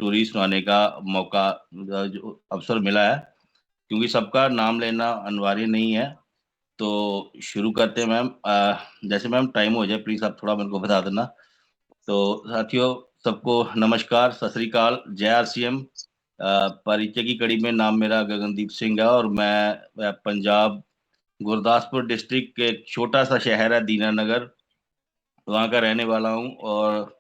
Story सुनाने का मौका जो अवसर मिला है, क्योंकि सबका नाम लेना अनिवार्य नहीं है। तो शुरू करते हैं मैम। जैसे मैम टाइम हो जाए प्लीज आप थोड़ा मेरे को बता देना। तो साथियों, सबको नमस्कार, सत श्री अकाल, जय आरसीएम। परिचय की कड़ी में नाम मेरा गगनदीप सिंह है और मैं पंजाब गुरदासपुर डिस्ट्रिक्ट के एक छोटा सा शहर है दीनानगर, वहाँ का रहने वाला हूँ। और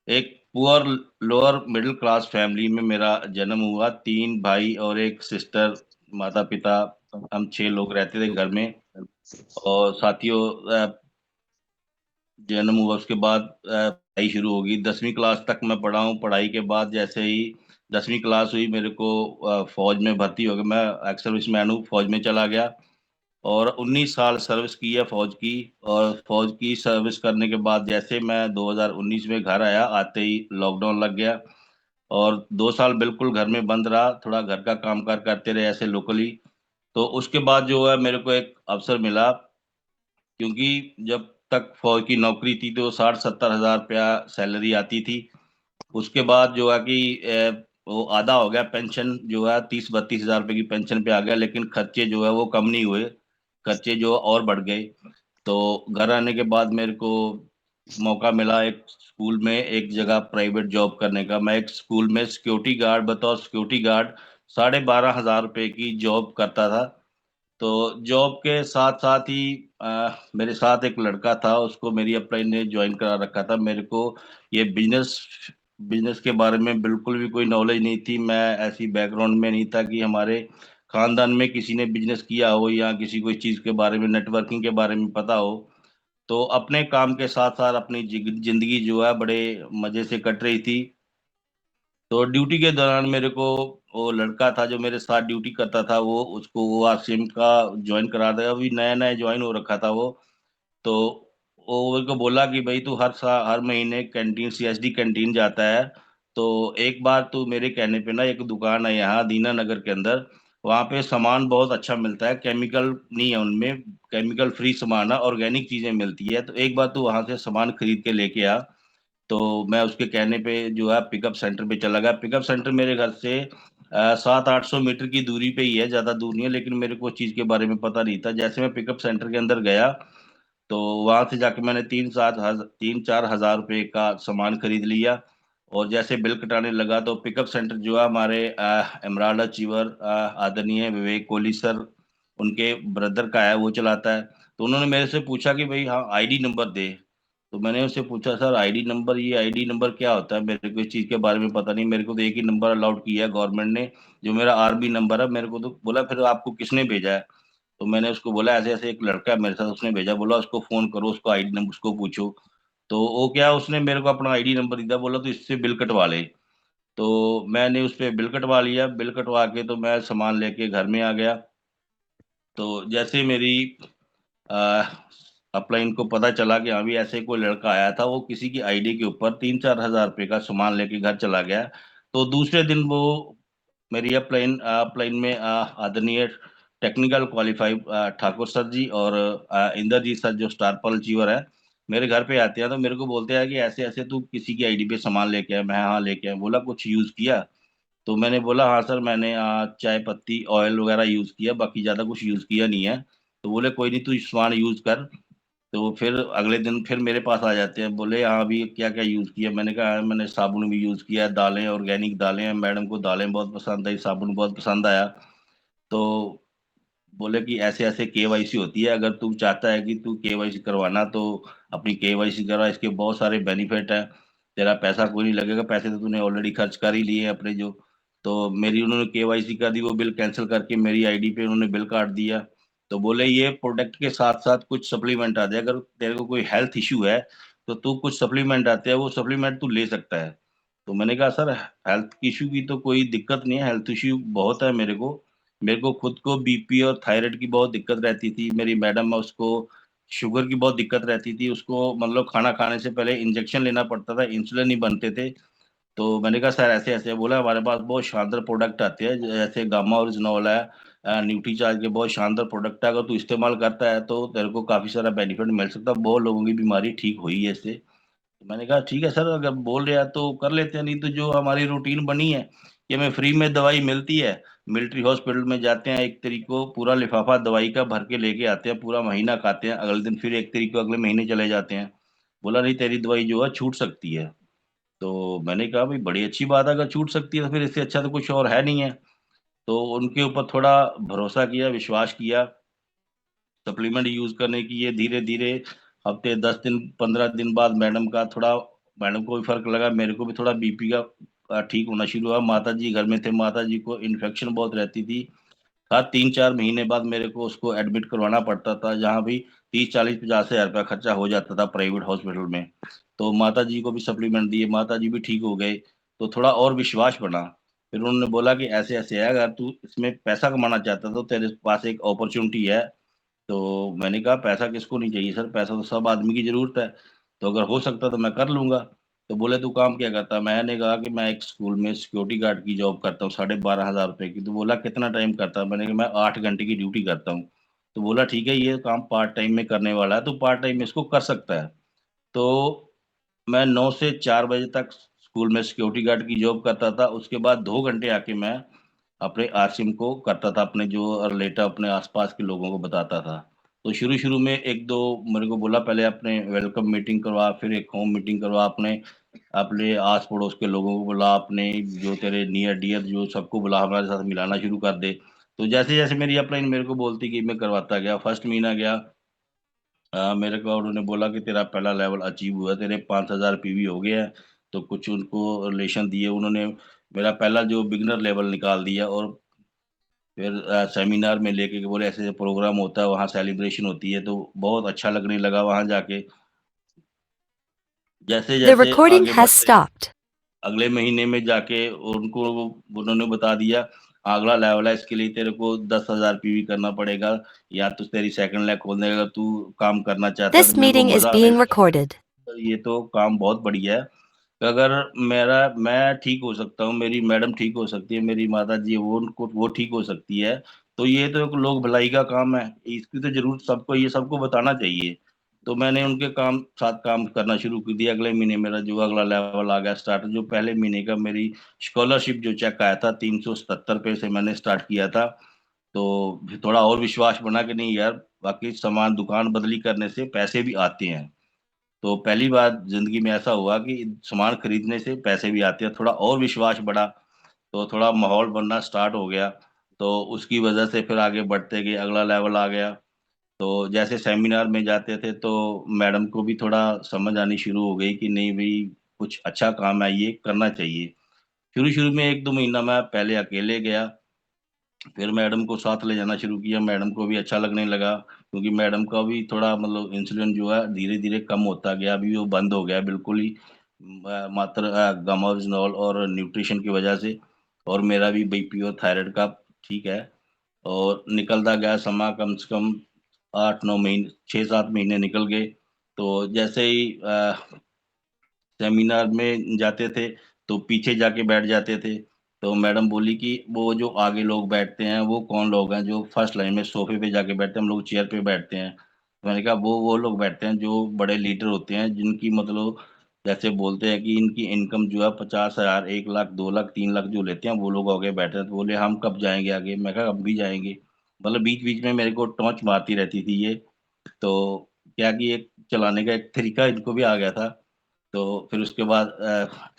एक poor lower middle class family में मेरा जन्म हुआ। तीन भाई और एक सिस्टर, माता पिता, हम 6 लोग रहते थे घर में। और साथियों, जन्म हुआ उसके बाद पढ़ाई शुरू होगी। 10वीं क्लास तक मैं पढ़ा हूँ। पढ़ाई के बाद जैसे ही 10वीं क्लास हुई, मेरे को फौज में भर्ती हो गया। मैं एक्स सर्विसमैन हूँ, फौज में चला गया और 19 साल सर्विस की है फौज की। और फौज की सर्विस करने के बाद जैसे मैं 2019 में घर आया, आते ही लॉकडाउन लग गया और 2 साल बिल्कुल घर में बंद रहा। थोड़ा घर का काम कार करते रहे ऐसे लोकली। तो उसके बाद जो है मेरे को एक अवसर मिला, क्योंकि जब तक फौज की नौकरी थी तो 60-70 हज़ार रुपया सैलरी आती थी। उसके बाद जो है कि वो आधा हो गया, पेंशन जो है 30-32 हज़ार रुपये की पेंशन पे आ गया, लेकिन खर्चे जो है वो कम नहीं हुए, खर्चे जो और बढ़ गए। तो घर आने के बाद मेरे को मौका मिला एक स्कूल में एक जगह प्राइवेट जॉब करने का। मैं एक स्कूल में सिक्योरिटी गार्ड, बतौर सिक्योरिटी गार्ड 12,500 रुपये की जॉब करता था। तो जॉब के साथ साथ ही मेरे साथ एक लड़का था, उसको मेरी अपलाइन ने ज्वाइन करा रखा था। मेरे को ये बिजनेस बिजनेस के बारे में बिल्कुल भी कोई नॉलेज नहीं थी। मैं ऐसी बैकग्राउंड में नहीं था कि हमारे खानदान में किसी ने बिजनेस किया हो या किसी कोई चीज़ के बारे में, नेटवर्किंग के बारे में पता हो। तो अपने काम के साथ साथ अपनी जिंदगी जो है बड़े मजे से कट रही थी। तो ड्यूटी के दौरान मेरे को वो लड़का था जो मेरे साथ ड्यूटी करता था, वो उसको वो आरसीएम का ज्वाइन करा दिया। अभी नया नया ज्वाइन हो रखा था वो। तो वो मेरे को बोला कि भाई तू हर महीने कैंटीन, सीएसडी कैंटीन जाता है। तो एक बार तू मेरे कहने पे ना, एक दुकान है यहाँ दीना नगर के अंदर, वहाँ पे सामान बहुत अच्छा मिलता है, केमिकल नहीं है उनमें, केमिकल फ्री सामान है, ऑर्गेनिक चीजें मिलती है। तो एक बार तू वहां से सामान खरीद के लेके आ। तो मैं उसके कहने पे जो है पिकअप सेंटर पे चला गया। पिकअप सेंटर मेरे घर से 700-800 मीटर की दूरी पे ही है, ज्यादा दूर नहीं है, लेकिन मेरे को चीज के बारे में पता नहीं था। जैसे मैं पिकअप सेंटर के अंदर गया तो वहां से जाके मैंने 3-4 हज़ार रुपये का सामान खरीद लिया। और जैसे बिल कटाने लगा तो पिकअप सेंटर जो है हमारे इमरान अचीवर आदरणीय विवेक कोहली सर, उनके ब्रदर का है, वो चलाता है। तो उन्होंने मेरे से पूछा कि भाई हाँ आईडी नंबर दे। तो मैंने उससे पूछा सर आईडी नंबर, ये आईडी नंबर क्या होता है, मेरे को इस चीज़ के बारे में पता नहीं। मेरे को तो एक ही नंबर अलाउड किया है गवर्नमेंट ने, जो मेरा आरबी नंबर है। मेरे को तो बोला फिर आपको किसने भेजा है। तो मैंने उसको बोला ऐसे ऐसे एक लड़का है मेरे साथ, उसने भेजा। बोला उसको फोन करो, उसको आईडी नंबर उसको पूछो। तो वो क्या, उसने मेरे को अपना आईडी नंबर दिया, बोला तो इससे बिल कटवा ले। तो मैंने उस पर बिल कटवा लिया। बिल कटवा के तो मैं सामान लेके घर में आ गया। तो जैसे मेरी अपलाइन को पता चला कि हाँ भी ऐसे कोई लड़का आया था, वो किसी की आईडी के ऊपर 3-4 हज़ार रुपये का सामान लेके घर चला गया। तो दूसरे दिन वो मेरी अपलाइन अपलाइन में आदरणीय टेक्निकल क्वालिफाइड ठाकुर सर जी और इंद्रजीत सर जो स्टार पर्ल अचीवर है, मेरे घर पे आते हैं। तो मेरे को बोलते हैं कि ऐसे ऐसे तू किसी की आईडी पे सामान लेके आया। मैं हाँ लेके आया। बोला कुछ यूज किया। तो मैंने बोला हाँ सर, मैंने चाय पत्ती ऑयल वगैरह यूज किया, बाकी ज्यादा कुछ यूज किया नहीं है। तो बोले कोई नहीं, तू सामान यूज कर। तो फिर अगले दिन फिर मेरे पास आ जाते हैं, बोले हाँ अभी क्या क्या यूज किया। मैंने कहा "हाँ, मैंने साबुन भी यूज किया है, दालें ऑर्गेनिक दालें हैं, मैडम को दालें बहुत पसंद आई, साबुन बहुत पसंद आया। तो बोले कि ऐसे ऐसे केवाईसी होती है, अगर तू चाहता है कि तू केवाईसी करवाना तो अपनी केवाईसी करवा, इसके बहुत सारे बेनिफिट हैं। तेरा पैसा कोई नहीं लगेगा, पैसे तो तूने ऑलरेडी खर्च कर ही लिए हैं अपने जो। तो मेरी उन्होंने केवाईसी कर दी, वो बिल कैंसिल करके मेरी आईडी पे उन्होंने बिल काट दिया। तो बोले ये प्रोडक्ट के साथ साथ कुछ सप्लीमेंट आते हैं, अगर तेरे को कोई हेल्थ इशू है तो तू कुछ सप्लीमेंट आते हैं, वो सप्लीमेंट तू ले सकता है। तो मैंने कहा सर हेल्थ इशू की तो कोई दिक्कत नहीं है, हेल्थ इशू बहुत है मेरे को। मेरे को खुद को बीपी और थायराइड की बहुत दिक्कत रहती थी। मेरी मैडम है, उसको शुगर की बहुत दिक्कत रहती थी। उसको मतलब खाना खाने से पहले इंजेक्शन लेना पड़ता था, इंसुलिन नहीं बनते थे। तो मैंने कहा सर ऐसे ऐसे। बोला हमारे पास बहुत शानदार प्रोडक्ट आते हैं, जैसे गामा ओरिजिनॉल है, न्यूट्रीचार्ज के बहुत शानदार प्रोडक्ट है। अगर तू इस्तेमाल करता है तो तेरे को काफी सारा बेनिफिट मिल सकता है। बहुत लोगों की बीमारी ठीक हुई है इससे। तो मैंने कहा ठीक है सर, अगर बोल रहे हैं तो कर लेते हैं, नहीं तो जो हमारी रूटीन बनी है कि हमें फ्री में दवाई मिलती है, मिलिट्री हॉस्पिटल में जाते हैं, 1 तारीख को पूरा लिफाफा दवाई का भर के लेके आते हैं, पूरा महीना खाते हैं, अगले दिन फिर 1 तारीख को अगले महीने चले जाते हैं। बोला नहीं, तेरी दवाई जो है छूट सकती है। तो मैंने कहा भाई बड़ी अच्छी बात है, अगर छूट सकती है तो फिर इससे अच्छा तो कुछ और है नहीं है। तो उनके ऊपर थोड़ा भरोसा किया, विश्वास किया, सप्लीमेंट यूज करने की। ये धीरे धीरे हफ्ते 10 दिन 15 दिन बाद मैडम का थोड़ा, मैडम को भी फर्क लगा, मेरे को भी थोड़ा बीपी का ठीक होना शुरू हुआ। माता जी घर में थे, माता जी को इन्फेक्शन बहुत रहती थी। हर 3-4 महीने बाद मेरे को उसको एडमिट करवाना पड़ता था, जहाँ भी 30 40 50 हज़ार रुपया खर्चा हो जाता था प्राइवेट हॉस्पिटल में। तो माता जी को भी सप्लीमेंट दिए, माता जी भी ठीक हो गए। तो थोड़ा और विश्वास बना। फिर उन्होंने बोला कि ऐसे ऐसे है, अगर तू इसमें पैसा कमाना चाहता तो तेरे पास एक अपॉर्चुनिटी है। तो मैंने कहा पैसा किसको नहीं चाहिए सर, पैसा तो सब आदमी की जरूरत है, तो अगर हो सकता तो मैं कर लूंगा। तो बोले तू काम क्या करता है? मैंने कहा कि मैं एक स्कूल में सिक्योरिटी गार्ड की जॉब करता हूँ, 12,500 रुपए की। तो बोला कितना टाइम करता है? मैंने कहा मैं 8 घंटे की ड्यूटी करता हूँ। तो बोला ठीक है, ये काम पार्ट टाइम में करने वाला है, तो पार्ट टाइम में इसको कर सकता है। तो मैं 9 से 4 बजे तक स्कूल में सिक्योरिटी गार्ड की जॉब करता था, उसके बाद 2 घंटे आके मैं अपने आरसीएम को करता था, अपने जो रिलेटिव अपने आसपास के लोगों को बताता था। तो शुरू शुरू में एक दो मेरे को बोला पहले अपने वेलकम मीटिंग करवा, फिर एक होम मीटिंग करवा, अपने अपने आस पड़ोस के लोगों को बुला, अपने जो तेरे नियर डियर जो सबको बुला, हमारे साथ मिलाना शुरू कर दे। तो जैसे जैसे मेरी अपलाइन मेरे को बोलती कि मैं करवाता गया। फर्स्ट महीना गया, मेरे को उन्होंने बोला कि तेरा पहला लेवल अचीव हुआ, तेरे 5,000 पीवी हो गया है। तो कुछ उनको रिलेशन दिए उन्होंने, मेरा पहला जो बिगनर लेवल निकाल दिया। और फिर सेमिनार में लेके के बोले ऐसे ऐसे प्रोग्राम होता है, वहाँ सेलिब्रेशन होती है, तो बहुत अच्छा लगने लगा वहाँ जाके। जैसे The जैसे recording आगे has बढ़ते, stopped. अगले महीने में जाके उनको उन्होंने बता दिया अगला लेवल है, इसके लिए तेरे को 10,000 पीवी करना पड़ेगा, या तो तेरी सेकंड लैब खोलने का तू काम करना चाहता है। This तो मेरे को meeting is मजा आने being लगा, recorded. ये तो काम बहुत बढ़िया है। अगर मेरा मैं ठीक हो सकता हूँ, मेरी मैडम ठीक हो सकती है, मेरी माता जी वो उनको वो ठीक हो सकती है, तो ये तो एक लोक भलाई का काम है, इसकी तो जरूरत सबको, ये सबको बताना चाहिए। तो मैंने उनके काम साथ काम करना शुरू कर दिया। अगले महीने मेरा जो अगला लेवल आ गया स्टार्ट, जो पहले महीने का मेरी स्कॉलरशिप जो चेक आया था 377 पे से मैंने स्टार्ट किया था। तो फिर थोड़ा और विश्वास बना कि नहीं यार, बाकी सामान दुकान बदली करने से पैसे भी आते हैं। तो पहली बार जिंदगी में ऐसा हुआ कि सामान खरीदने से पैसे भी आते हैं, थोड़ा और विश्वास बढ़ा। तो थोड़ा माहौल बनना स्टार्ट हो गया। तो उसकी वजह से फिर आगे बढ़ते गए, अगला लेवल आ गया। तो जैसे सेमिनार में जाते थे तो मैडम को भी थोड़ा समझ आनी शुरू हो गई कि नहीं भाई, कुछ अच्छा काम है, ये करना चाहिए। शुरू शुरू में 1-2 महीना मैं पहले अकेले गया, फिर मैडम को साथ ले जाना शुरू किया, मैडम को भी अच्छा लगने लगा, क्योंकि मैडम का भी थोड़ा मतलब इंसुलिन जो है धीरे धीरे कम होता गया, अभी वो बंद हो गया बिल्कुल ही, मात्र गामाओरिजिनॉल और न्यूट्रिशन की वजह से। और मेरा भी बीपी और थायराइड का ठीक है। और निकलता गया समा, कम से कम 8-9 महीने, 6-7 महीने निकल गए। तो जैसे ही सेमिनार में जाते थे तो पीछे जाके बैठ जाते थे। तो मैडम बोली कि वो जो आगे लोग बैठते हैं वो कौन लोग हैं, जो फर्स्ट लाइन में सोफे पे जाके बैठते हैं, हम लोग चेयर पे बैठते हैं। तो मैंने कहा वो लोग बैठते हैं जो बड़े लीडर होते हैं, जिनकी मतलब जैसे बोलते हैं कि इनकी इनकम जो है 50,000, 1 लाख, 2 लाख, 3 लाख जो लेते हैं, वो लोग आगे बैठे हैं। तो बोले हम कब जाएंगे आगे? मैं कहा हम भी जाएंगे। मतलब बीच बीच में मेरे को टॉन्च मारती रहती थी ये। तो क्या कि एक चलाने का एक तरीका इनको भी आ गया था। तो फिर उसके बाद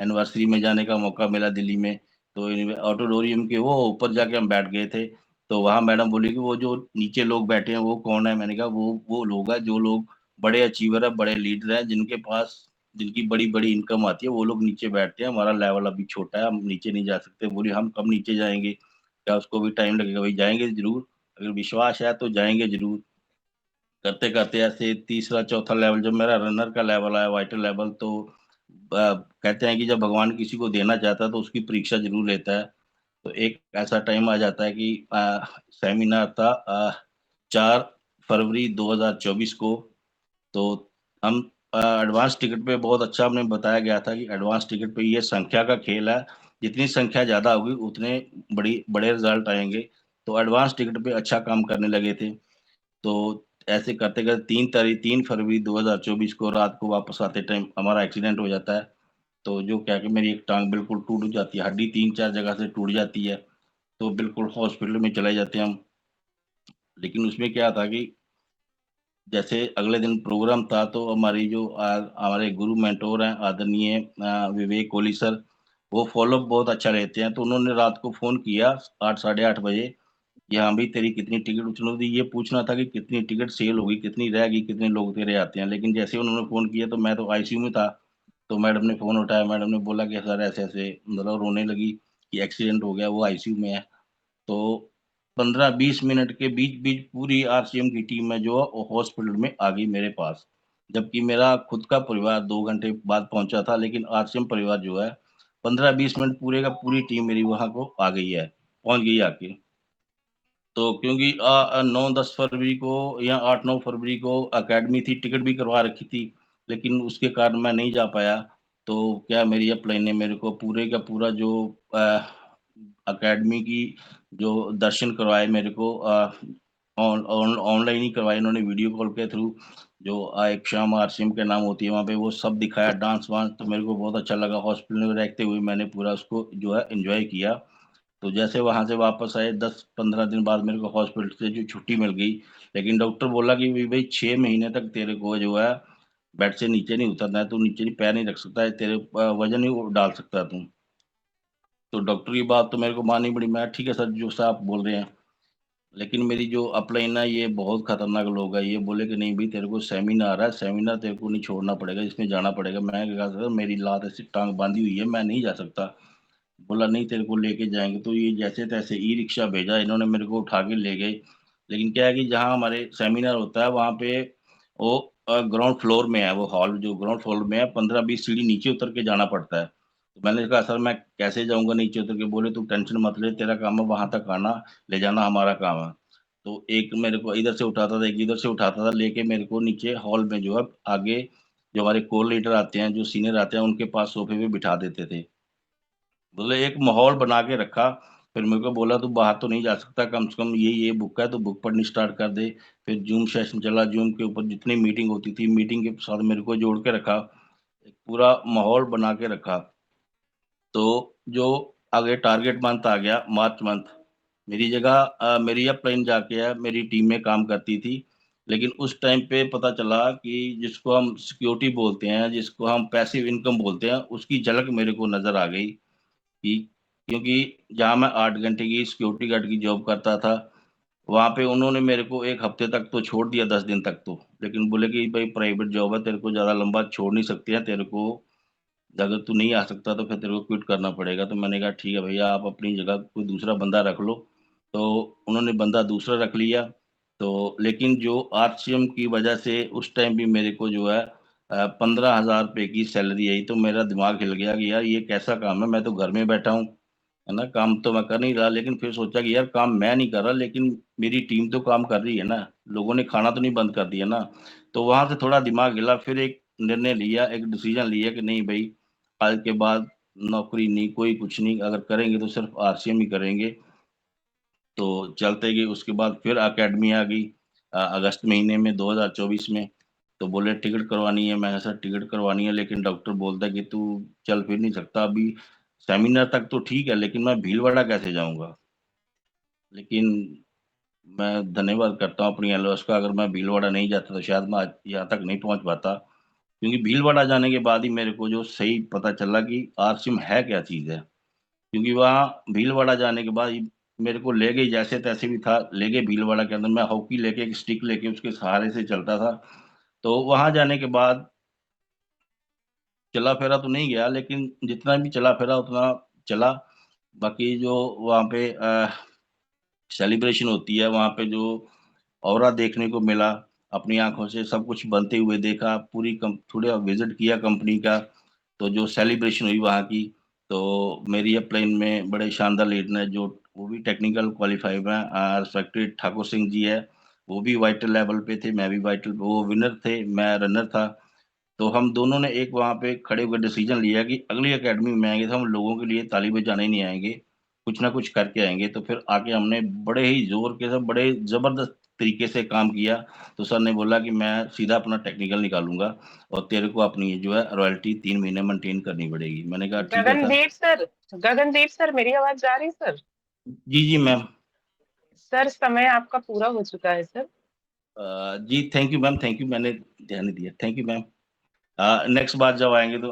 एनिवर्सरी में जाने का मौका मिला दिल्ली में। तो ऑडिटोरियम के वो ऊपर जाके हम बैठ गए थे। तो वहाँ मैडम बोली कि वो जो नीचे लोग बैठे हैं वो कौन है? मैंने कहा वो लोग हैं जो लोग बड़े अचीवर है, बड़े लीडर हैं, जिनके पास जिनकी बड़ी बड़ी इनकम आती है, वो लोग नीचे बैठते हैं, हमारा लेवल अभी छोटा है, हम नीचे नहीं जा सकते। बोली हम कब नीचे जाएंगे? क्या उसको भी टाइम लगेगा? भाई जाएंगे जरूर, अगर विश्वास है तो जाएंगे जरूर। करते करते ऐसे तीसरा चौथा लेवल, जब मेरा रनर का लेवल आया, वाइटर लेवल, तो कहते हैं कि जब भगवान किसी को देना चाहता है तो उसकी परीक्षा जरूर लेता है। तो एक ऐसा टाइम आ जाता है कि सेमिनार था 4 फरवरी 2024 को। तो हम एडवांस टिकट पे, बहुत अच्छा हमने बताया गया था कि एडवांस टिकट पे ये संख्या का खेल है, जितनी संख्या ज्यादा होगी उतने बड़ी बड़े रिजल्ट आएंगे। तो एडवांस टिकट पे अच्छा काम करने लगे थे। तो ऐसे करते-करते 3 फरवरी 2024 को रात को वापस आते टाइम हमारा एक्सीडेंट हो जाता है। तो जो क्या है कि मेरी एक टाँग बिल्कुल टूट जाती है, हड्डी 3-4 जगह से टूट जाती है, तो बिल्कुल हॉस्पिटल में चले जाते हैं हम। लेकिन उसमें क्या था कि जैसे अगले दिन प्रोग्राम था तो हमारी जो हमारे गुरु मेंटोर हैं आदरणीय विवेक कोहली सर, वो फ़ॉलो-अप बहुत अच्छा लेते हैं, तो उन्होंने रात को फ़ोन किया 8 साढ़े 8 बजे कि हाँ भाई तेरी कितनी टिकट उन्होंने ये पूछना था कि कितनी टिकट सेल होगी, कितनी रह गई, कितने लोग तेरे आते हैं। लेकिन जैसे ही उन्होंने फ़ोन किया तो मैं तो आईसीयू में था, तो मैडम ने फ़ोन उठाया, मैडम ने बोला कि सर ऐसे-ऐसे मतलब रोने लगी कि एक्सीडेंट हो गया, वो आईसीयू में है। तो 15-20 मिनट के बीच-बीच पूरी आरसीएम की टीम है जो वो हॉस्पिटल में आ गई मेरे पास। जबकि मेरा खुद का परिवार 2 घंटे बाद पहुँचा था, लेकिन आरसीएम परिवार जो है 15-20 मिनट पूरे का पूरी टीम मेरी वहाँ को आ गई है, पहुँच गई आके। तो क्योंकि 9-10 फरवरी को या 8-9 फरवरी को अकेडमी थी, टिकट भी करवा रखी थी, लेकिन उसके कारण मैं नहीं जा पाया। तो क्या मेरी अपलाइन ने मेरे को पूरे का पूरा जो अ, अकेडमी की जो दर्शन करवाए मेरे को ऑनलाइन ही करवाए इन्होंने वीडियो कॉल के थ्रू जो एक शाम आरसीएम के नाम होती है वहाँ पे वो सब दिखाया डांस-वांस तो मेरे को बहुत अच्छा लगा। हॉस्पिटल में रहते हुए मैंने पूरा उसको जो है एन्जॉय किया। तो जैसे वहाँ से वापस आए 10-15 दिन बाद मेरे को हॉस्पिटल से जो छुट्टी मिल गई, लेकिन डॉक्टर बोला कि भई 6 महीने तक तेरे को जो है बेड से नीचे नहीं उतरना है, तू नीचे नहीं पैर नहीं रख सकता है, तेरे वज़न नहीं वो डाल सकता तू। तो डॉक्टर की बात तो मेरे को माननी पड़ी, मैं ठीक है सर जो सा आप बोल रहे हैं। लेकिन मेरी जो अपलाइन है ये बहुत खतरनाक लोग हैं, ये बोले कि नहीं भई तेरे को सेमिनार है, सेमिनार तेरे को नहीं छोड़ना पड़ेगा, इसमें जाना पड़ेगा। मैंने कहा सर मेरी लात ऐसी टाँग बाँधी हुई है, मैं नहीं जा सकता। बोला नहीं तेरे को लेके जाएँगे, तो ये जैसे-तैसे ई-रिक्शा भेजा, इन्होंने मेरे को उठा के ले गए। लेकिन क्या है कि जहाँ हमारे सेमिनार होता है वहाँ पे वो ग्राउंड फ्लोर में है वो हॉल जो ग्राउंड फ्लोर में है, 15-20 सीढ़ी नीचे उतर के जाना पड़ता है। तो मैंने कहा सर मैं कैसे जाऊँगा नीचे उतर के? बोले तू टेंशन मत ले, तेरा काम है वहाँ तक आना, ले जाना हमारा काम है। तो एक मेरे को इधर से उठाता था, एक इधर से उठाता था, लेके मेरे को नीचे हॉल में जो है आगे जो हमारे कोर लीडर आते हैं, जो सीनियर आते हैं, उनके पास सोफ़े पे बिठा देते थे। बोले एक माहौल बना के रखा, फिर मेरे को बोला तू बाहर तो नहीं जा सकता, कम से कम ये बुक है, तो बुक पढ़नी स्टार्ट कर दे। फिर ज़ूम सेशन चला, ज़ूम के ऊपर जितनी मीटिंग होती थी, मीटिंग के साथ मेरे को जोड़ के रखा। एक पूरा माहौल बना के रखा। तो जो आगे टारगेट मंथ आ गया, मार्च मंथ, मेरी जगह मेरी अपलाइन जाके है, मेरी टीम में काम करती थी। लेकिन उस टाइम पे पता चला कि जिसको हम सिक्योरिटी बोलते हैं, जिसको हम पैसिव इनकम बोलते हैं, उसकी झलक मेरे को नज़र आ गई। कि क्योंकि जहाँ मैं 8 घंटे की सिक्योरिटी गार्ड की जॉब करता था, वहाँ पे उन्होंने मेरे को 1 हफ्ते तक तो छोड़ दिया 10 दिन तक तो। लेकिन बोले कि भई प्राइवेट जॉब है, तेरे को ज़्यादा लंबा छोड़ नहीं सकते हैं, तेरे को अगर तू नहीं आ सकता तो फिर तेरे को क्विट करना पड़ेगा। तो मैंने कहा ठीक है भैया आप अपनी जगह कोई दूसरा बंदा रख लो। तो उन्होंने बंदा दूसरा रख लिया। तो लेकिन जो आरसीएम की वजह से उस टाइम भी मेरे को जो है 15,000 रुपए की सैलरी आई तो मेरा दिमाग हिल गया कि यार ये कैसा काम है? मैं तो घर में बैठा हूँ, है ना? काम तो मैं कर नहीं रहा लेकिन फिर सोचा कि यार काम मैं नहीं कर रहा लेकिन मेरी टीम तो काम कर रही है ना, लोगों ने खाना तो नहीं बंद कर दिया ना। तो वहाँ से थोड़ा दिमाग हिला फिर एक निर्णय लिया, एक डिसीज़न लिया कि नहीं भई आज के बाद नौकरी नहीं, कोई कुछ नहीं, अगर करेंगे तो सिर्फ़ आरसीएम ही करेंगे। तो चलते गए उसके बाद फिर अकेडमी आ गई अगस्त महीने में 2024 में। तो बोले टिकट करवानी है, मैंने कहा सर टिकट करवानी है लेकिन डॉक्टर बोलता है कि तू चल फिर नहीं सकता अभी सेमिनार तक तो ठीक है लेकिन मैं भीलवाड़ा कैसे जाऊँगा? लेकिन मैं धन्यवाद करता हूँ अपनी एलओएस का अगर मैं भीलवाड़ा नहीं जाता तो शायद मैं आज यहाँ तक नहीं पहुँच पाता। क्योंकि भीलवाड़ा जाने के बाद ही मेरे को जो सही पता चला कि आरसीएम है क्या चीज़ है। क्योंकि वहाँ भीलवाड़ा जाने के बाद ही मेरे को ले गई जैसे-तैसे भी था, ले गए भीलवाड़ा के अंदर, मैं हॉकी लेके एक स्टिक लेके उसके सहारे से चलता था। तो वहाँ जाने के बाद चला-फिरा तो नहीं गया लेकिन जितना भी चला-फिरा उतना चला। बाकी जो वहाँ पे सेलिब्रेशन होती है, वहाँ पे जो औरा देखने को मिला, अपनी आँखों से सब कुछ बनते हुए देखा, पूरी थोड़ा विज़िट किया कंपनी का, तो जो सेलिब्रेशन हुई वहाँ की, तो मेरी अपलाइन में बड़े शानदार लीडर ने जो वो भी टेक्निकल क्वालिफ़ाइड हैं रिस्पेक्टेड ठाकुर सिंह जी हैं, वो भी वाइटल लेवल पे थे, मैं भी वाइटल वो विनर थे, मैं रनर था। तो हम दोनों ने एक वहाँ पे खड़े होकर डिसीज़न लिया कि अगली अकेडमी में आएँगे तो हम लोगों के लिए ताली बजाने नहीं आएँगे, कुछ ना कुछ करके आएँगे। तो फिर आके हमने बड़े ही ज़ोर के साथ बड़े ज़बरदस्त तरीके से काम किया तो सर ने बोला कि मैं सीधा अपना टेक्निकल निकालूंगा और तेरे को अपनी जो है रॉयल्टी 3 महीने मेंटेन करनी पड़ेगी। मैंने कहा ठीक है सर। गगनदीप सर, मेरी आवाज जा रही सर? जी जी मैम। सर समय आपका पूरा हो चुका है सर। जी thank you ma'am, thank you, मैंने ध्यान नहीं दिया, थैंक यू मैम। नेक्स्ट बार जब आएंगे तो